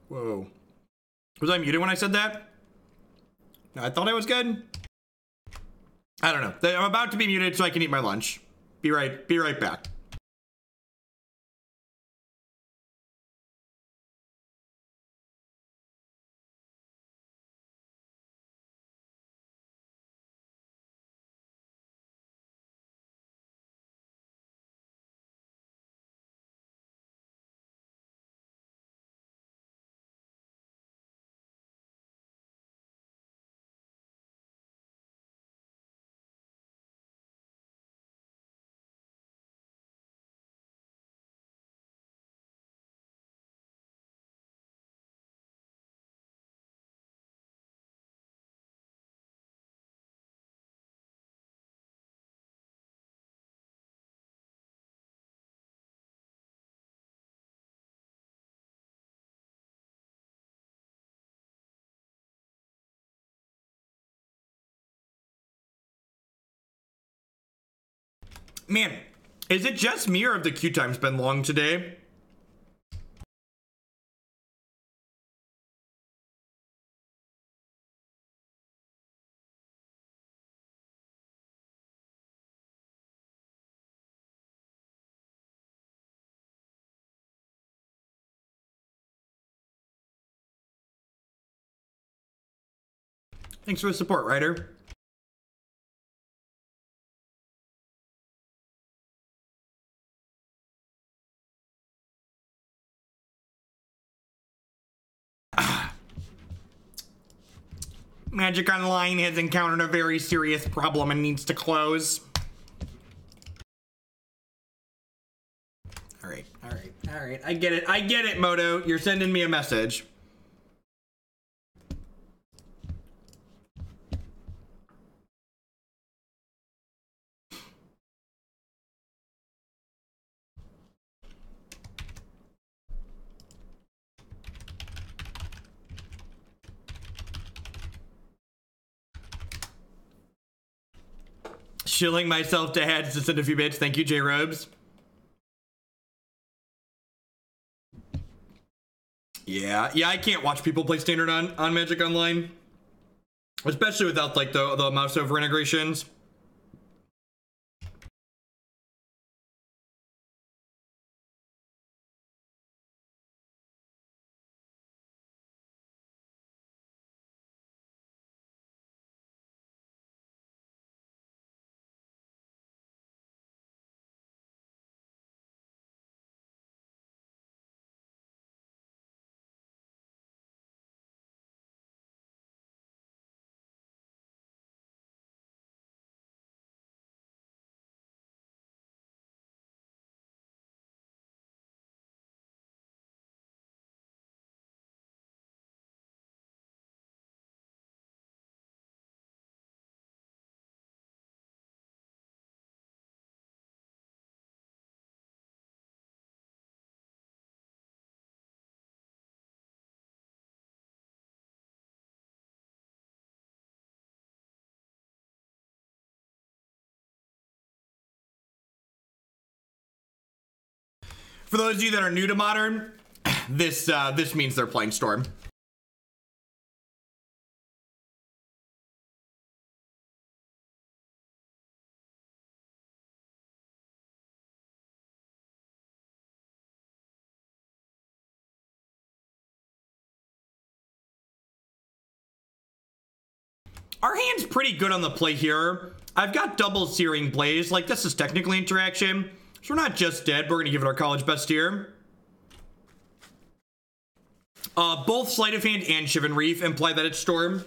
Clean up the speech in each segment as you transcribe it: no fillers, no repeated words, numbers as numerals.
Whoa. Was I muted when I said that? No, I thought I was good. I don't know. I'm about to be muted so I can eat my lunch. Be right back. Man, is it just me or have the queue times been long today? Thanks for the support, Ryder. Magic Online has encountered a very serious problem and needs to close. All right. I get it, Moto. You're sending me a message. Shilling myself to heads to send a few bits. Thank you, J Robes. Yeah, I can't watch people play standard on Magic Online, especially without like the mouse over integrations. For those of you that are new to Modern, this means they're playing Storm. Our hand's pretty good on the play here. I've got double Searing Blaze. Like, this is technically interaction. So we're not just dead. We're going to give it our college best here. Both Sleight of Hand and Shivan Reef imply that it's Storm.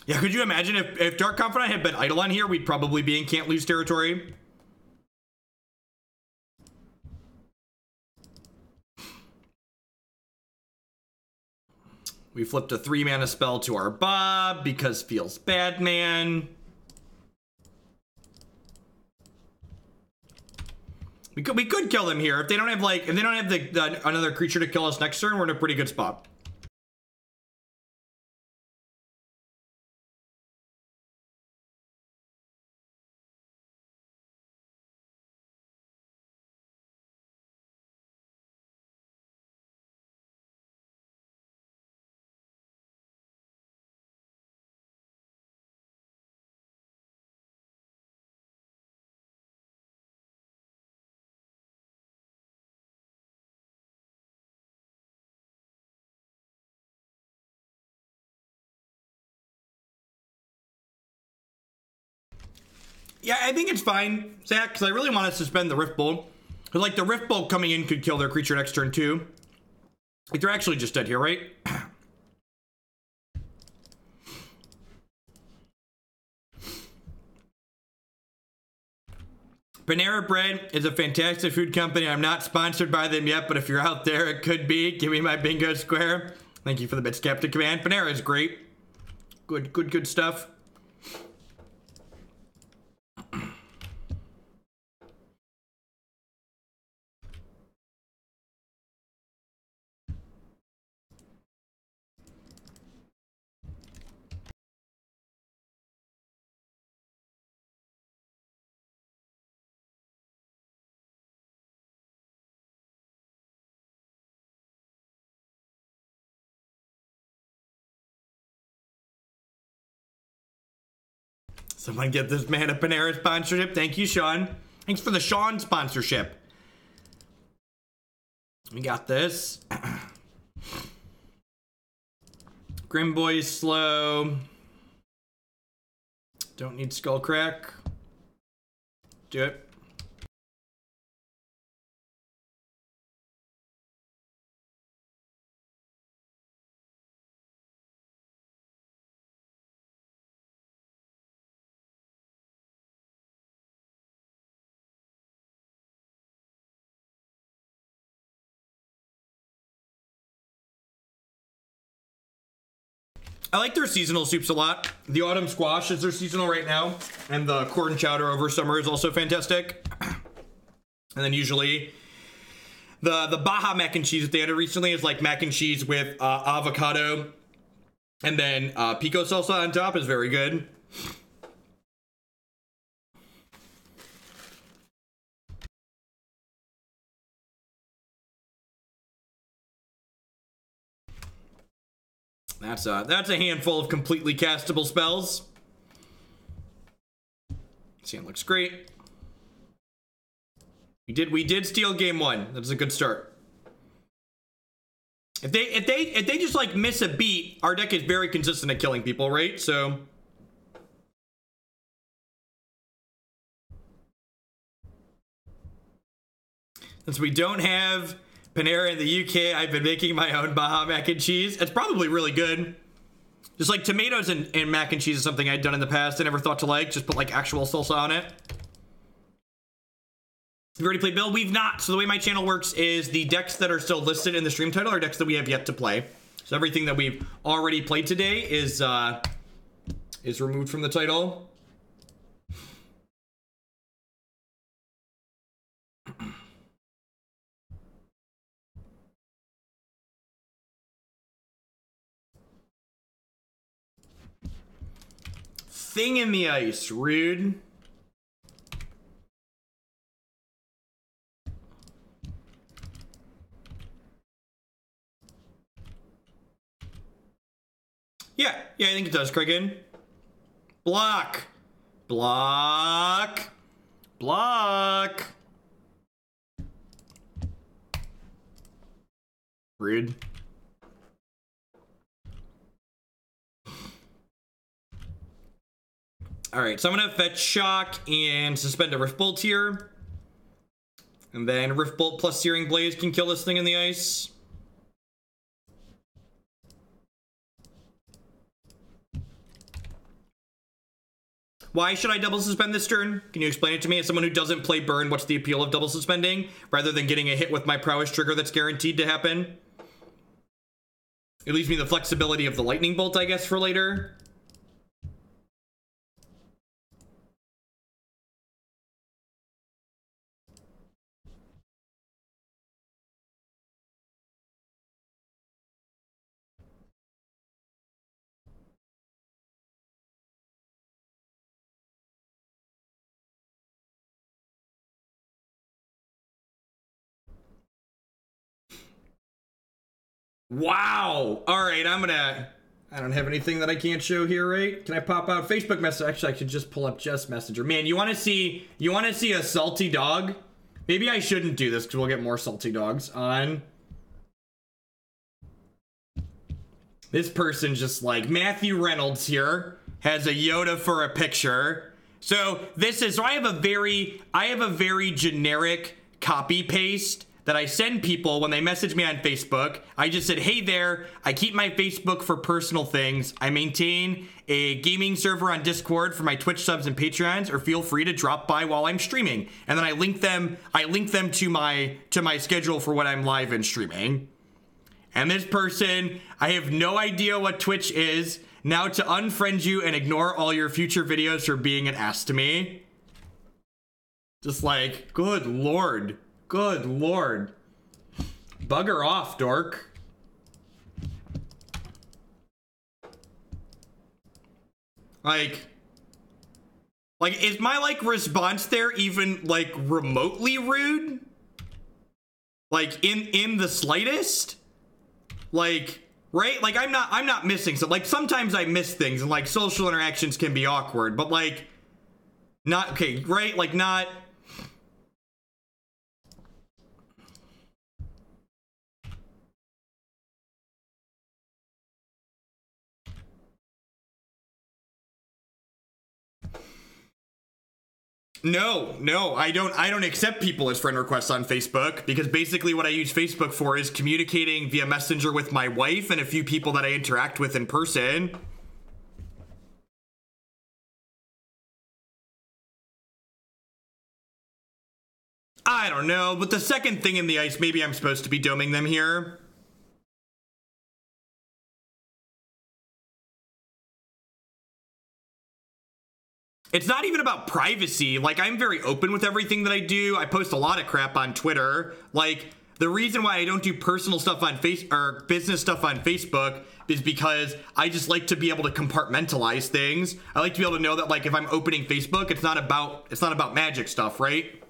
Yeah, could you imagine if Dark Confidant had been idle on here, we'd probably be in can't lose territory. We flipped a 3-mana spell to our Bob because feels bad, man. We could kill them here if they don't have another creature to kill us next turn. We're in a pretty good spot. Yeah, I think it's fine, Zach, because I really want to suspend the Rift Bolt. Because, like, the Rift Bolt coming in could kill their creature next turn, too. Like, they're actually just dead here, right? Panera Bread is a fantastic food company. I'm not sponsored by them yet, but if you're out there, it could be. Give me my bingo square. Thank you for the bits, Captain Command. Panera is great. Good stuff. Someone get this man a Panera sponsorship. Thank you, Sean. Thanks for the Sean sponsorship. We got this. Grim Boy's slow. Don't need Skullcrack. Do it. I like their seasonal soups a lot. The autumn squash is their seasonal right now, and the corn chowder over summer is also fantastic. And then usually the Baja mac and cheese that they added recently is like mac and cheese with avocado, and then pico salsa on top is very good. That's a handful of completely castable spells. See, it looks great. We did steal game one. That's a good start. If they just like miss a beat, our deck is very consistent at killing people, right? So since we don't have Panera in the UK, I've been making my own Baja mac and cheese. It's probably really good. Just like tomatoes and mac and cheese is something I'd done in the past. I never thought to like. Just put like actual salsa on it. We've already played Bill. We've not. So the way my channel works is the decks that are still listed in the stream title are decks that we have yet to play. So everything that we've already played today is removed from the title. Thing in the ice, rude. Yeah, I think it does, Kragan. Block. Block. Block. Rude. Alright, so I'm gonna fetch Shock and suspend a Rift Bolt here. And then Rift Bolt plus Searing Blaze can kill this thing in the ice. Why should I double suspend this turn? Can you explain it to me? As someone who doesn't play burn, what's the appeal of double suspending? Rather than getting a hit with my prowess trigger that's guaranteed to happen? It leaves me the flexibility of the lightning bolt, I guess, for later. Wow. All right, I don't have anything that I can't show here, right? Can I pop out Facebook message? Actually, I should just pull up Jess Messenger. Man, you want to see a salty dog? Maybe I shouldn't do this because we'll get more salty dogs on. This person just like Matthew Reynolds here has a Yoda for a picture. So this is, so I have a very generic copy paste that I send people when they message me on Facebook. I just said, hey there, I keep my Facebook for personal things. I maintain a gaming server on Discord for my Twitch subs and Patreons, or feel free to drop by while I'm streaming. And then I link them to my schedule for when I'm live and streaming. And this person, I have no idea what Twitch is. Now to unfriend you and ignore all your future videos for being an ass to me. Just like, good lord. Good lord. Bugger off, dork. Like, is my, like, response there even, like, remotely rude? Like, in the slightest? Like, right? Like, I'm not missing something. Like, sometimes I miss things, and, like, social interactions can be awkward, but, like, not, okay, right? Like, not... No, I don't accept people as friend requests on Facebook, because basically what I use Facebook for is communicating via Messenger with my wife and a few people that I interact with in person. I don't know, but the second thing in the ice, maybe I'm supposed to be doming them here. It's not even about privacy. Like, I'm very open with everything that I do. I post a lot of crap on Twitter. Like, the reason why I don't do personal stuff on or business stuff on Facebook is because I just like to be able to compartmentalize things. I like to be able to know that, like, if I'm opening Facebook, it's not about magic stuff, right?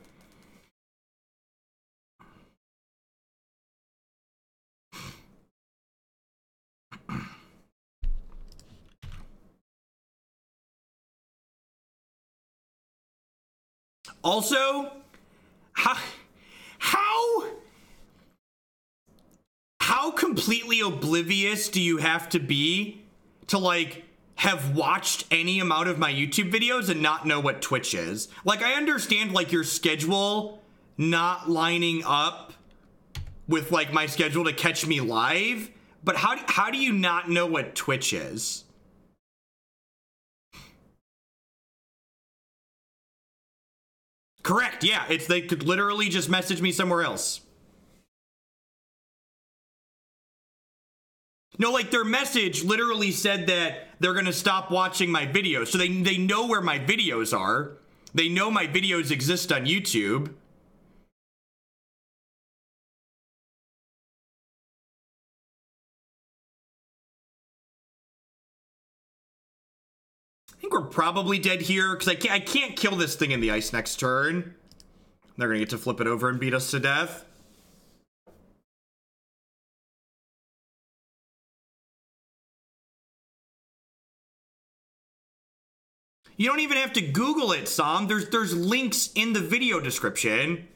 Also, how completely oblivious do you have to be to, like, have watched any amount of my YouTube videos and not know what Twitch is? Like, I understand, like, your schedule not lining up with, like, my schedule to catch me live, but how do you not know what Twitch is? Correct, yeah. They could literally just message me somewhere else. No, like, their message literally said that they're gonna stop watching my videos. So they know where my videos are. They know my videos exist on YouTube. I think we're probably dead here, because I can't kill this thing in the ice next turn. They're gonna get to flip it over and beat us to death. You don't even have to Google it, Sam. There's links in the video description.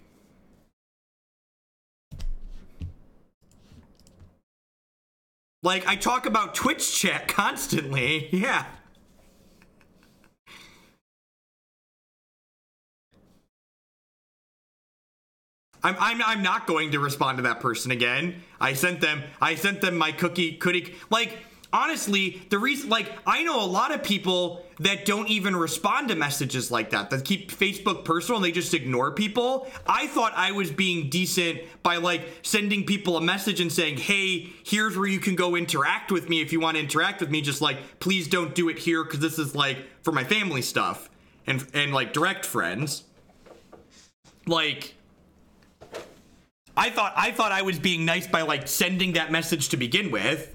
Like, I talk about Twitch chat constantly. Yeah. I'm not going to respond to that person again. I sent them my cookie. Like, honestly, the reason, like, I know a lot of people that don't even respond to messages like that keep Facebook personal and they just ignore people. I thought I was being decent by, like, sending people a message and saying, hey, here's where you can go interact with me if you want to interact with me. Just, like, please don't do it here, because this is, like, for my family stuff and like, direct friends. Like, I thought I was being nice by, like, sending that message to begin with.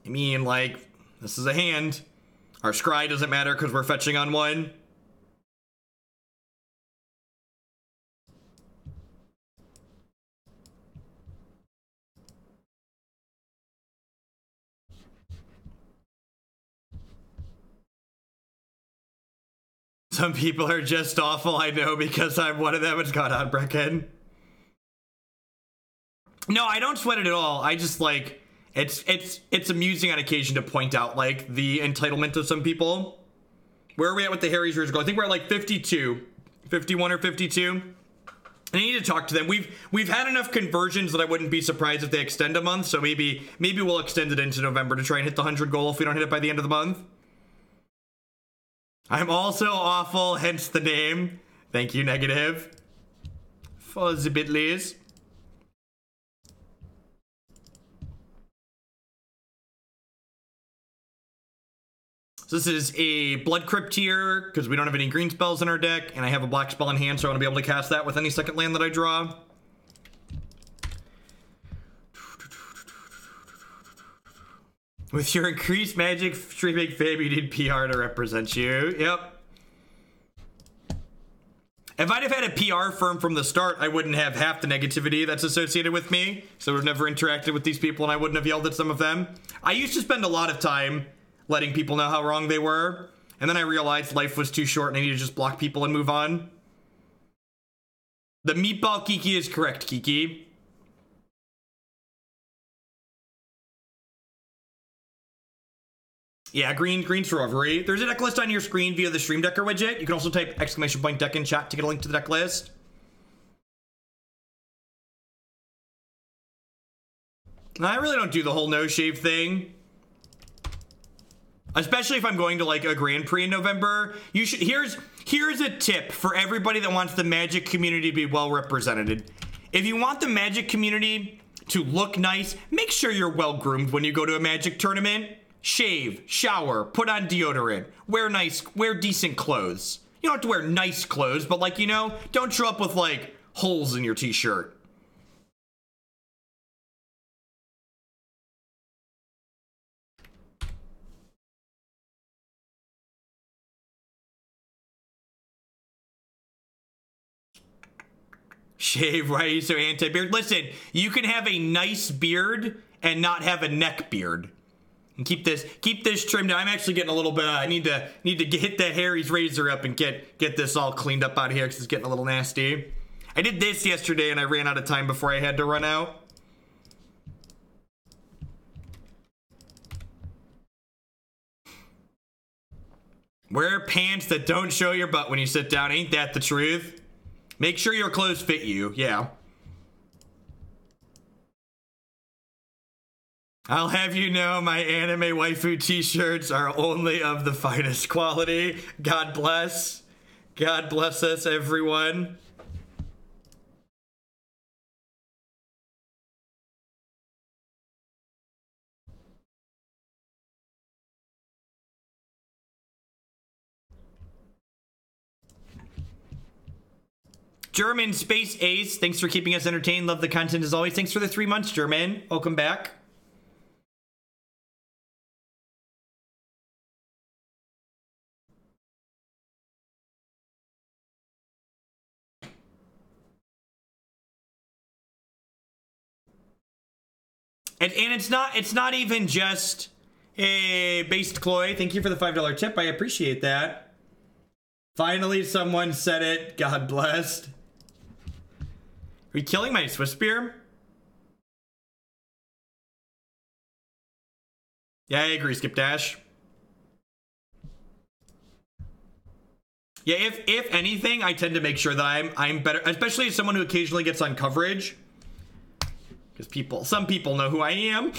I mean, like, this is a hand. Our scry doesn't matter because we're fetching on one. Some people are just awful, I know, because I'm one of them. What's going on, Brecken? No, I don't sweat it at all. I just, like, it's amusing on occasion to point out, like, the entitlement of some people. Where are we at with the Harry's Ridge Goal? I think we're at, like, 52. 51 or 52. I need to talk to them. We've had enough conversions that I wouldn't be surprised if they extend a month, so maybe we'll extend it into November to try and hit the 100 goal if we don't hit it by the end of the month. I'm also awful, hence the name. Thank you, Negative. For the bitlies. So this is a Blood Crypt here, because we don't have any green spells in our deck, and I have a black spell in hand, so I want to be able to cast that with any second land that I draw. With your increased magic streaming fame, you need PR to represent you. Yep. If I'd have had a PR firm from the start, I wouldn't have half the negativity that's associated with me, so I've never interacted with these people, and I wouldn't have yelled at some of them. I used to spend a lot of time letting people know how wrong they were, and then I realized life was too short and I needed to just block people and move on. The meatball Kiki is correct, Kiki. Yeah, green's for Revelry. There's a deck list on your screen via the Stream Decker widget. You can also type !deck in chat to get a link to the deck list. I really don't do the whole no shave thing. Especially if I'm going to like a Grand Prix in November. You should here's a tip for everybody that wants the Magic community to be well represented. If you want the Magic community to look nice, make sure you're well groomed when you go to a Magic tournament. Shave, shower, put on deodorant, wear decent clothes. You don't have to wear nice clothes, but like, you know, don't show up with like holes in your t-shirt. Shave, why are you so anti-beard? Listen, you can have a nice beard and not have a neck beard. And keep this trimmed down. I'm actually getting a little bit, I need to hit that Harry's razor up and get this all cleaned up out of here because it's getting a little nasty. I did this yesterday and I ran out of time before I had to run out. Wear pants that don't show your butt when you sit down. Ain't that the truth? Make sure your clothes fit you. Yeah. I'll have you know my anime waifu t-shirts are only of the finest quality. God bless. God bless us, everyone. German Space Ace, thanks for keeping us entertained. Love the content as always. Thanks for the 3 months, German. Welcome back. And it's not even just a based Chloe. Thank you for the $5 tip. I appreciate that. Finally, someone said it. God blessed. Are we killing my Swiftspear? Yeah, I agree, Skip Dash. Yeah, if anything, I tend to make sure that I'm better, especially as someone who occasionally gets on coverage. Because some people know who I am.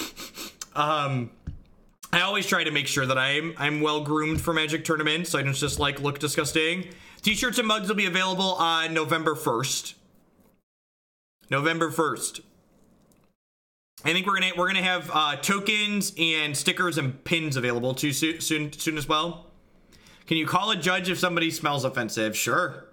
I always try to make sure that I'm well groomed for Magic tournaments, so I don't just like look disgusting. T-shirts and mugs will be available on November 1st. November 1st. I think we're gonna have tokens and stickers and pins available too soon as well. Can you call a judge if somebody smells offensive? Sure.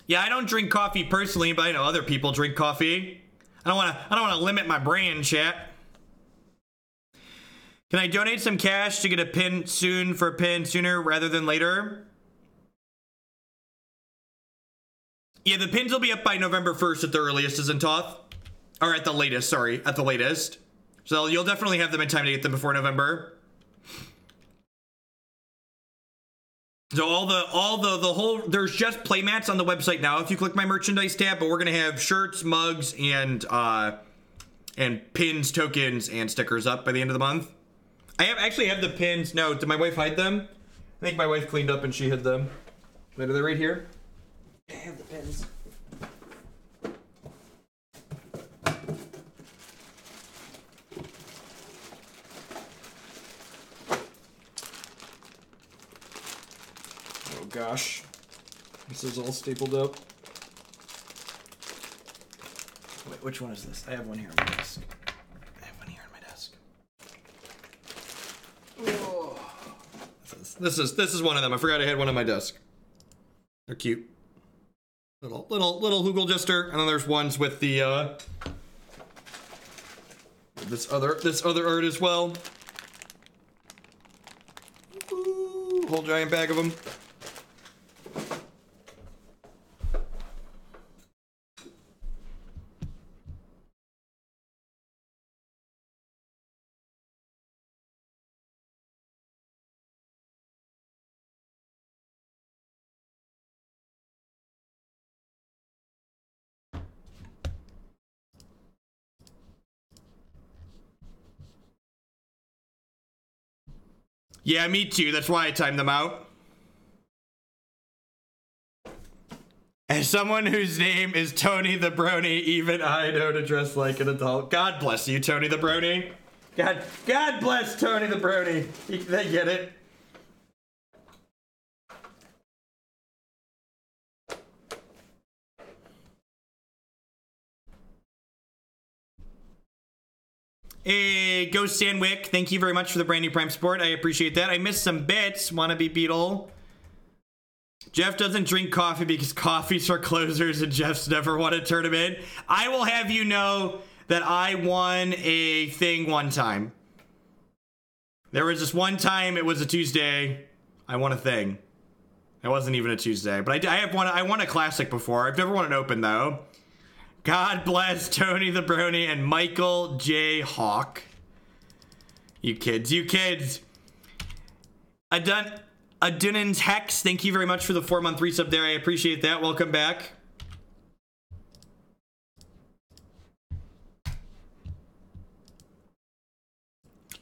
Yeah, I don't drink coffee personally, but I know other people drink coffee. I don't want to limit my brand, chat. Can I donate some cash to get a pin soon for a pin sooner rather than later? Yeah, the pins will be up by November 1st at the earliest, isn't Toth? Or at the latest, sorry, at the latest. So you'll definitely have them in time to get them before November. So the whole, there's just playmats on the website now if you click my merchandise tab, but we're gonna have shirts, mugs, and pins, tokens, and stickers up by the end of the month. I actually have the pins. No, did my wife hide them? I think my wife cleaned up and she hid them. Wait, are they right here? I have the pins. Oh gosh. This is all stapled up. Wait, which one is this? I have one here on my desk. I have one here on my desk. Oh. This is one of them. I forgot I had one on my desk. They're cute. Little Hoogle Jester, and then there's ones with the this other art as well. Ooh, whole giant bag of them. Yeah, me too. That's why I timed them out. As someone whose name is Tony the Brony, even I know to dress like an adult. God bless you, Tony the Brony. God bless Tony the Brony. They get it. Hey, Ghost Sandwick, thank you very much for the brand new Prime support. I appreciate that. I missed some bits. Wannabe Beetle. Jeff doesn't drink coffee because coffee's for closers and Jeff's never won a tournament. I will have you know that I won a thing one time. There was this one time, it was a Tuesday. I won a thing. It wasn't even a Tuesday, but I won a classic before. I've never won an open though. God bless Tony the Brony and Michael J. Hawk. You kids, you kids. Adunan's Hex, thank you very much for the 4-month resub there. I appreciate that. Welcome back.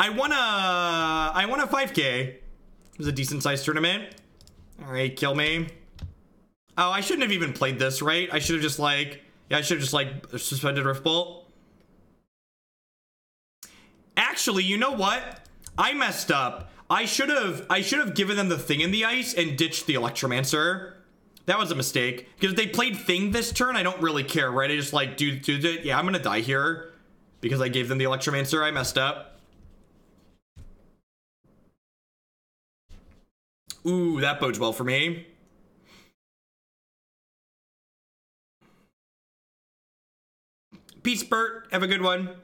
I won a 5K. It was a decent sized tournament. All right, kill me. Oh, I shouldn't have even played this, right? I should have just like... Yeah, I should have just like suspended Rift Bolt. Actually, you know what? I messed up. I should have given them the thing in the ice and ditched the Electromancer. That was a mistake. Because if they played thing this turn, I don't really care, right? I just like do it. Yeah, I'm gonna die here because I gave them the Electromancer. I messed up. Ooh, that bodes well for me. Peace, Bert. Have a good one.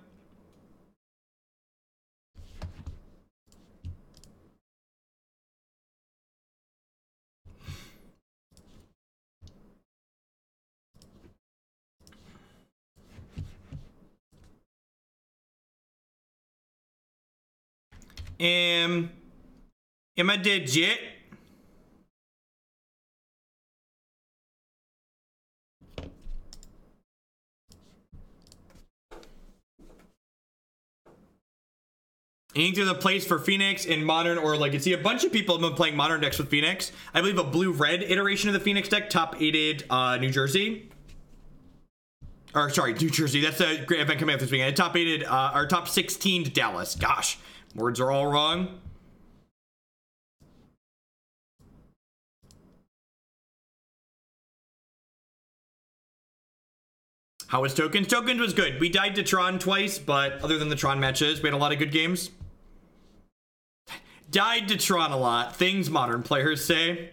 Am I legit? Anything to the place for Phoenix in Modern or Legacy. A bunch of people have been playing Modern decks with Phoenix. I believe a blue-red iteration of the Phoenix deck top-aided New Jersey. Or, sorry, New Jersey. That's a great event coming up this weekend. It top-aided, or top 16 Dallas. Gosh, words are all wrong. How was Tokens? Tokens was good. We died to Tron twice, but other than the Tron matches, we had a lot of good games. Died to Tron a lot. Things Modern players say.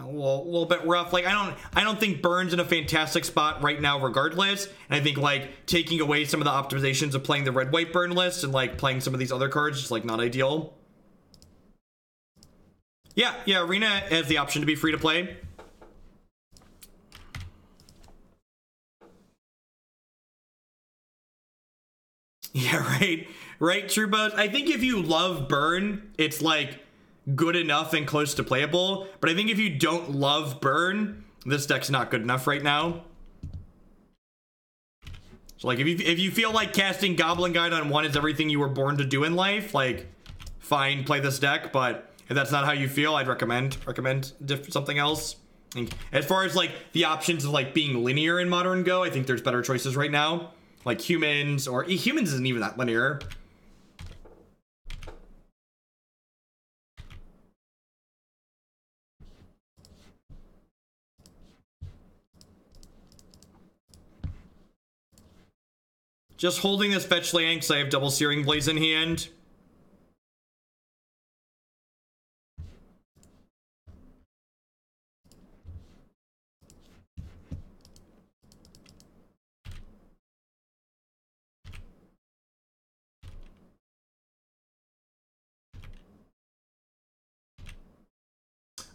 a little bit rough. Like, I don't think Burn's in a fantastic spot right now regardless. And I think, like, taking away some of the optimizations of playing the red-white Burn list and, like, playing some of these other cards is, like, not ideal. Yeah, Arena has the option to be free to play. Yeah, right, Truebos. I think if you love Burn, it's, like, good enough and close to playable. But I think if you don't love Burn, this deck's not good enough right now. So, like, if you feel like casting Goblin Guide on 1 is everything you were born to do in life, like, fine, play this deck. But if that's not how you feel, I'd recommend something else. And as far as, like, the options of, like, being linear in Modern go, I think there's better choices right now. Like Humans, or Humans isn't even that linear. Just holding this fetch land because I have double Searing Blaze in hand.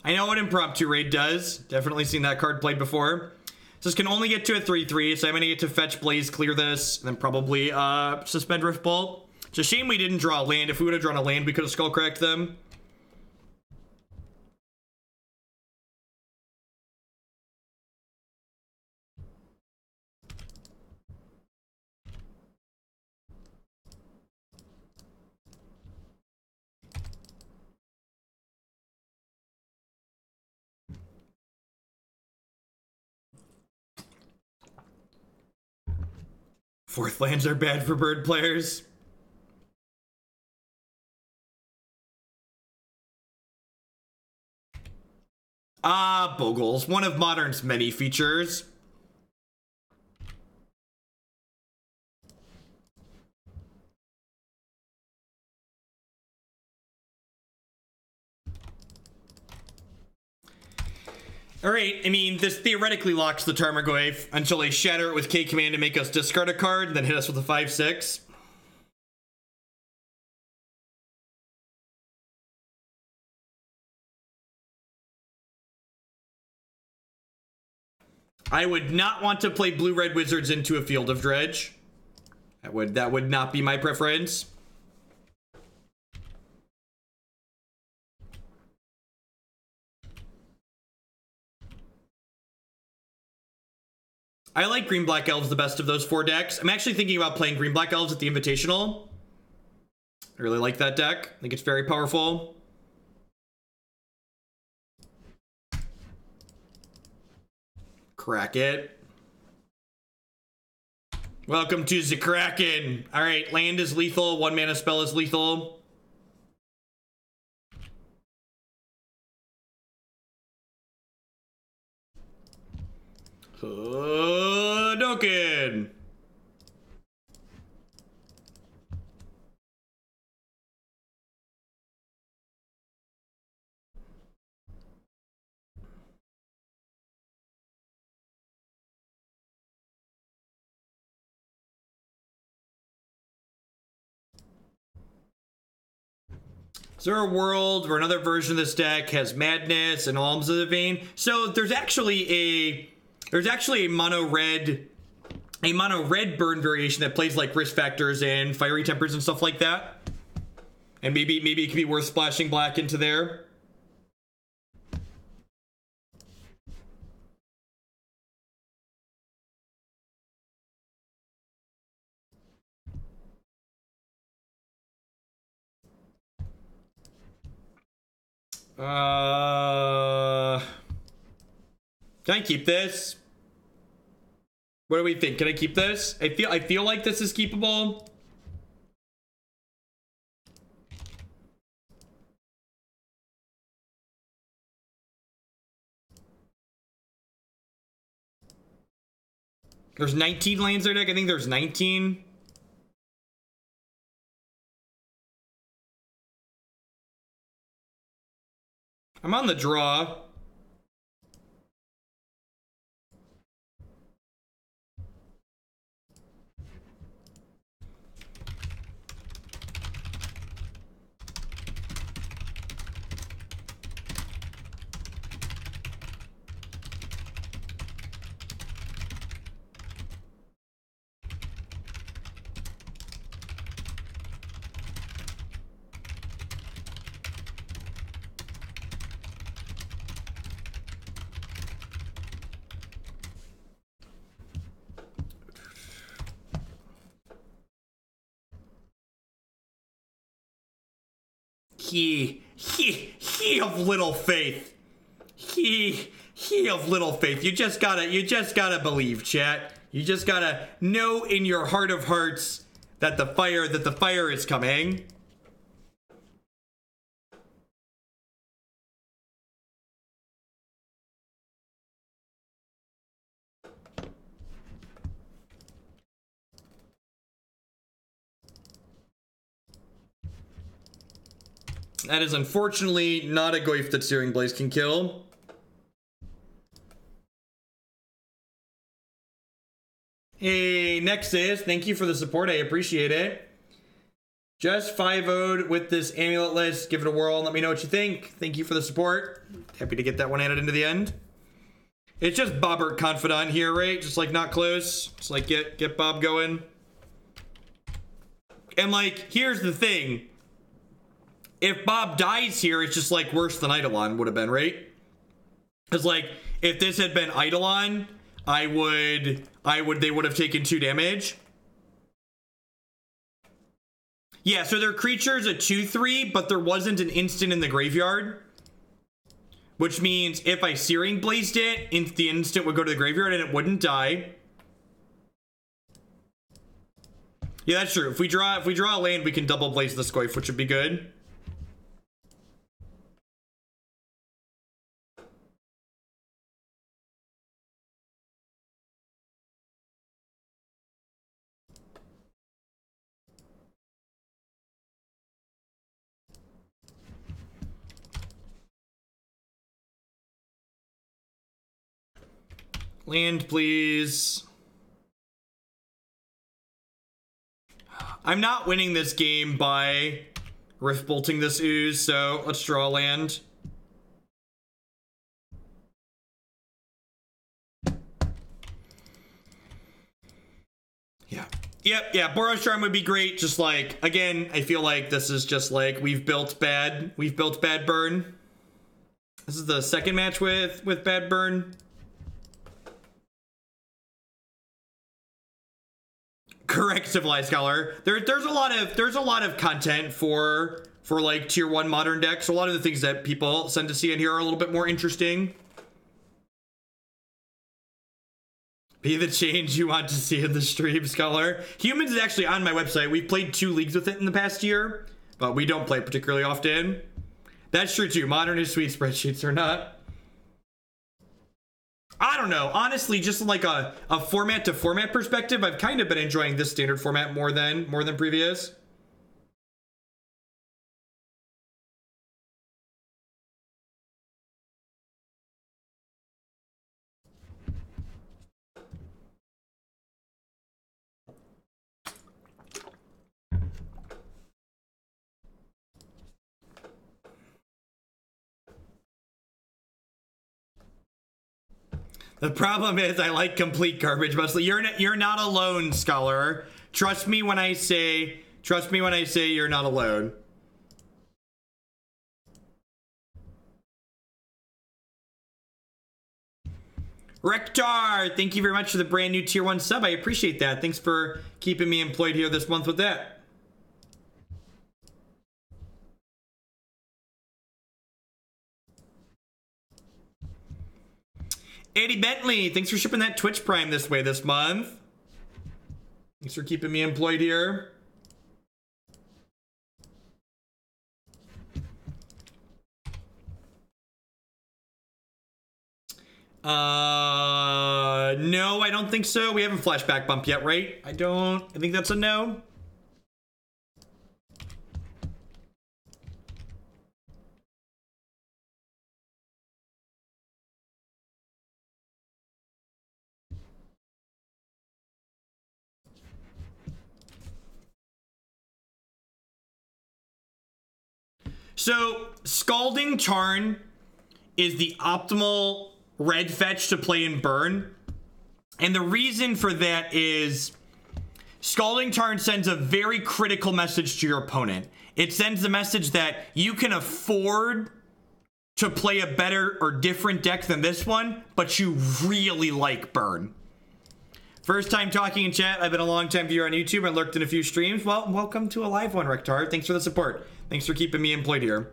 I know what Impromptu Raid does. Definitely seen that card played before. So this can only get to a 3/3, so I'm gonna get to fetch Blaze, clear this, and then probably suspend Rift Bolt. It's a shame we didn't draw a land. If we would have drawn a land, we could have Skullcracked them. Fourth lands are bad for bird players. Bogles, one of Modern's many features. Alright, I mean, this theoretically locks the Tarmogoyf until they shatter it with K-Command to make us discard a card, and then hit us with a 5/6. I would not want to play Blue-Red Wizards into a Field of Dredge. That would not be my preference. I like Green Black Elves the best of those 4 decks. I'm actually thinking about playing Green Black Elves at the Invitational. I really like that deck. I think it's very powerful. Crack it. Welcome to the Kraken. Alright, land is lethal. 1 mana spell is lethal. Hadouken! Is there a world where another version of this deck has Madness and Alms of the Vein? So there's actually a mono red burn variation that plays like Risk Factors and Fiery Tempers and stuff like that. And maybe it could be worth splashing black into there. Can I keep this? What do we think? Can I keep this? I feel like this is keepable. There's 19 lands there, deck. I think there's 19. I'm on the draw. He of little faith. He of little faith. You just gotta believe, chat. You just gotta know in your heart of hearts that the fire is coming. That is unfortunately not a Goyf that Searing Blaze can kill. Hey, Nexus, thank you for the support. I appreciate it. Just 5-0'd with this amulet list. Give it a whirl and let me know what you think. Thank you for the support. Happy to get that one added into the end. It's just Dark Confidant here, right? Just like not close. Just like get Bob going. And like, here's the thing. If Bob dies here, it's just like worse than Eidolon would have been, right? Because like, if this had been Eidolon, they would have taken 2 damage. Yeah, so their creature's a 2/3, but there wasn't an instant in the graveyard. Which means if I Searing Blazed it, the instant would go to the graveyard and it wouldn't die. Yeah, that's true. If we draw a land, we can double blaze the Goyf, which would be good. Land, please. I'm not winning this game by Rift Bolting this ooze, so let's draw a land. Yeah. Yep, yeah, Boros Charm would be great. Just like, again, I feel like this is just like we've built bad burn. This is the second match with bad burn. Correct, Civilized Scholar. There's a lot of content for like tier 1 modern decks. So a lot of the things that people send to see in here are a little bit more interesting. Be the change you want to see in the stream, Scholar. Humans is actually on my website. We've played 2 leagues with it in the past year, but we don't play particularly often. That's true too. Modern is sweet, spreadsheets or not. I don't know. Honestly, just like a format to format perspective, I've kind of been enjoying this standard format more than previous. The problem is I like complete garbage mostly. You're not alone, Scholar. Trust me when I say you're not alone. Rectar, thank you very much for the brand new tier 1 sub. I appreciate that. Thanks for keeping me employed here this month with that. Eddie Bentley, thanks for shipping that Twitch Prime this way this month. Thanks for keeping me employed here. No, I don't think so. We haven't flashback bump yet, right? I think that's a no. So, Scalding Tarn is the optimal red fetch to play in burn. And the reason for that is Scalding Tarn sends a very critical message to your opponent. It sends the message that you can afford to play a better or different deck than this one, but you really like burn. First time talking in chat. I've been a long time viewer on YouTube and lurked in a few streams. Well, welcome to a live one, Rektar. Thanks for the support. Thanks for keeping me employed here.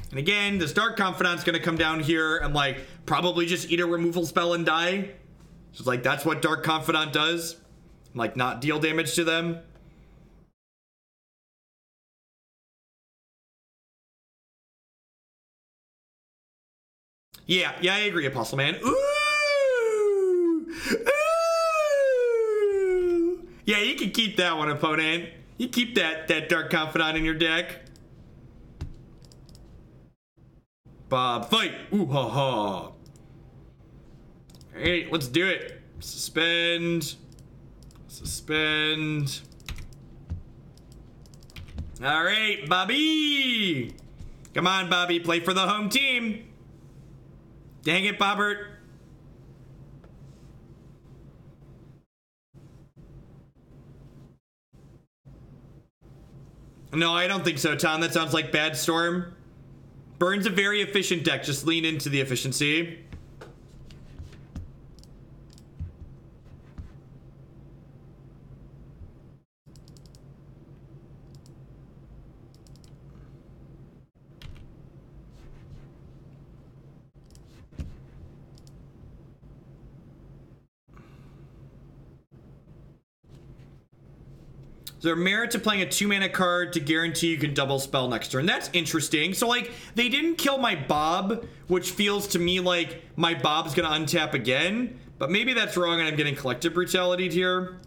And again, this Dark Confidant's gonna come down here and like probably just eat a removal spell and die. So like that's what Dark Confidant does. Like not deal damage to them. Yeah, I agree, Apostle Man. Ooh! Ooh! Yeah, you can keep that one, opponent. You keep that Dark Confidant in your deck. Bob, fight! Ooh ha ha. Alright, let's do it. Suspend. Suspend. Alright, Bobby! Come on, Bobby, play for the home team. Dang it, Bobbert. No, I don't think so, Tom. That sounds like Bad Storm. Burn's a very efficient deck. Just lean into the efficiency. Is there merit to playing a 2-mana card to guarantee you can double spell next turn? That's interesting. So, like, they didn't kill my Bob, which feels to me like my Bob's gonna untap again. But maybe that's wrong and I'm getting Collective Brutality here.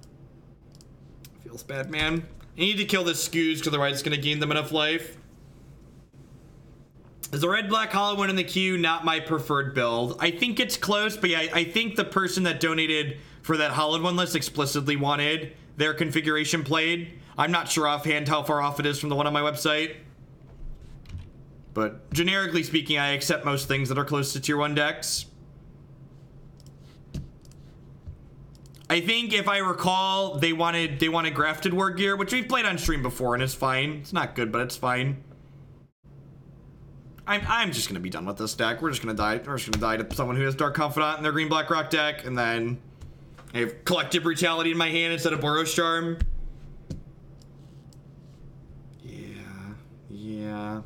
Feels bad, man. I need to kill this Scooz, because otherwise it's gonna gain them enough life. Is the red-black hollow one in the queue not my preferred build? I think it's close, but yeah, I think the person that donated for that hollowed one list explicitly wanted their configuration played. I'm not sure offhand how far off it is from the one on my website. But generically speaking, I accept most things that are close to tier 1 decks. I think if I recall, they wanted grafted war gear, which we've played on stream before, and it's fine. It's not good, but it's fine. I'm just gonna be done with this deck. We're just gonna die. We're just gonna die to someone who has Dark Confidant in their green black rock deck, and then I have Collective Brutality in my hand instead of Boros Charm. Yeah.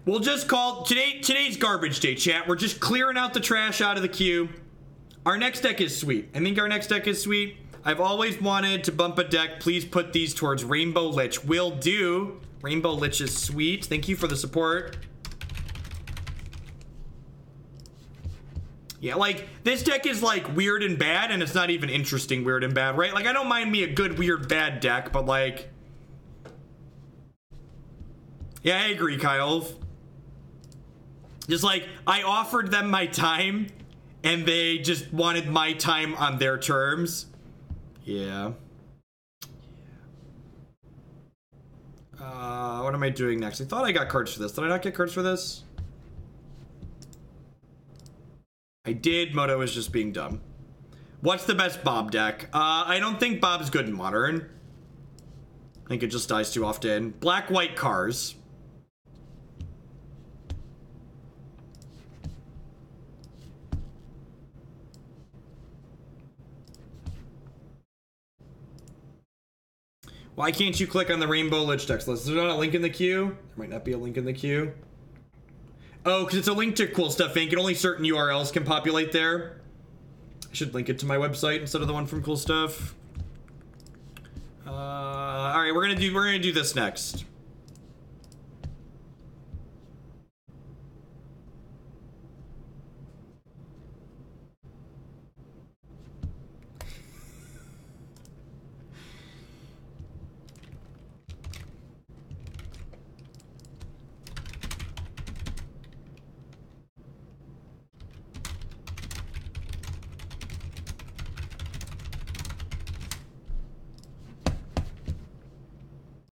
We'll just call today's garbage day, chat. We're just clearing out the trash out of the queue. Our next deck is sweet. I think our next deck is sweet. I've always wanted to bump a deck. Please put these towards Rainbow Lich. Will do. Rainbow Lich is sweet. Thank you for the support. Yeah, like, this deck is, like, weird and bad, and it's not even interesting weird and bad, right? Like, I don't mind me a good, weird, bad deck, but, like... Yeah, I agree, Kyle. Just, like, I offered them my time, and they just wanted my time on their terms. Yeah. What am I doing next? I thought I got cards for this. Did I not get cards for this? I did. Moto is just being dumb. What's the best Bob deck? I don't think Bob's good in Modern. I think it just dies too often. Black-white cars. Why can't you click on the Rainbow Lich text list? Is there not a link in the queue? There might not be a link in the queue. Oh, because it's a link to Cool Stuff Inc. and only certain URLs can populate there. I should link it to my website instead of the one from Cool Stuff. All right, we're gonna do this next.